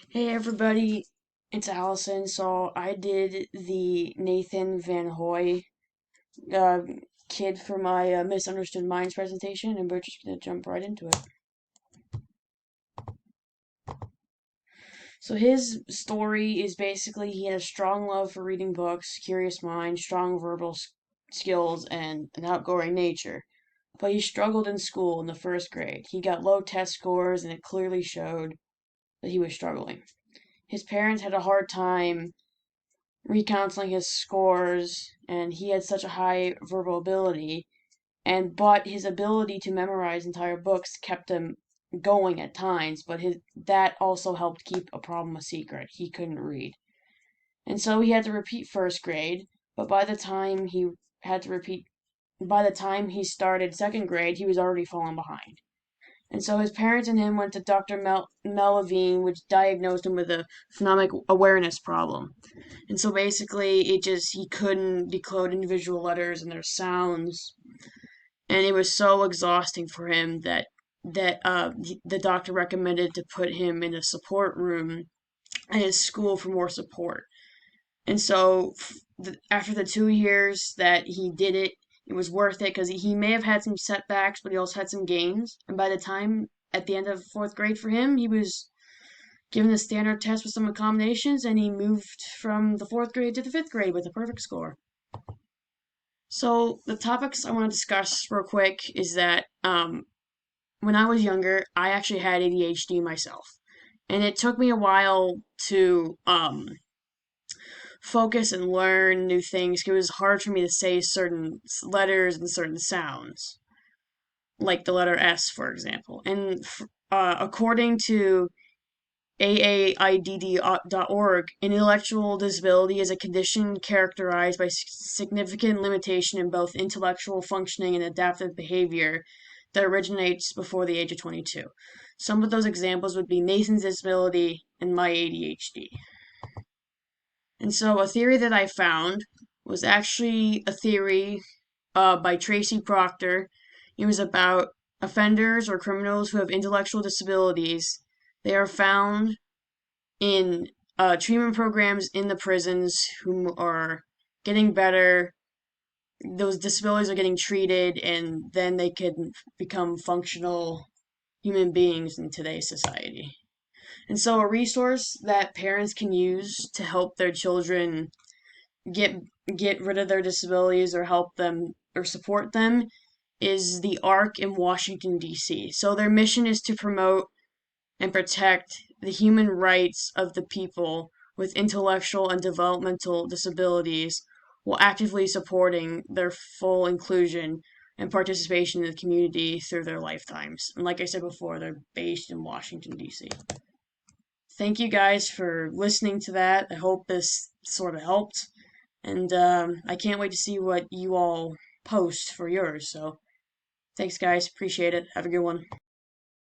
Hey everybody, it's Allison. So I did the Nathan VanHoy uh, kid for my Misunderstood Minds presentation, and we're just gonna jump right into it. So his story is basically he had a strong love for reading books, curious mind, strong verbal skills, and an outgoing nature. But he struggled in school in the first grade. He got low test scores, and it clearly showed that he was struggling. His parents had a hard time recounseling his scores, and he had such a high verbal ability, but his ability to memorize entire books kept him going at times, but his that also helped keep a problem a secret. He couldn't read. And so he had to repeat first grade, but had to repeat by the time he started second grade, he was already falling behind. And so his parents and him went to Dr. Levine, which diagnosed him with a phonemic awareness problem. And so basically, he couldn't decode individual letters and their sounds, and it was so exhausting for him that the doctor recommended to put him in a support room at his school for more support. And so after the 2 years that he did it, it was worth it because he may have had some setbacks, but he also had some gains. And by the time at the end of fourth grade for him, he was given the standard test with some accommodations, and he moved from the fourth grade to the fifth grade with a perfect score. So the topics I want to discuss real quick is that when I was younger, I actually had ADHD myself, and it took me a while to focus and learn new things. It was hard for me to say certain letters and certain sounds, like the letter S, for example. And according to AAIDD.org, intellectual disability is a condition characterized by significant limitation in both intellectual functioning and adaptive behavior that originates before the age of 22. Some of those examples would be Nathan's disability and my ADHD. And so a theory that I found was actually a theory by Tracy Proctor. It was about offenders or criminals who have intellectual disabilities. They are found in treatment programs in the prisons who are getting better. Those disabilities are getting treated, and then they can become functional human beings in today's society. And so, a resource that parents can use to help their children get get rid of their disabilities or help them or support them is the ARC in Washington D.C. So their mission is to promote and protect the human rights of the people with intellectual and developmental disabilities while actively supporting their full inclusion and participation in the community through their lifetimes. And like I said before, they're based in Washington, D.C. Thank you guys for listening to that. I hope this sort of helped. And I can't wait to see what you all post for yours. So thanks, guys. Appreciate it. Have a good one.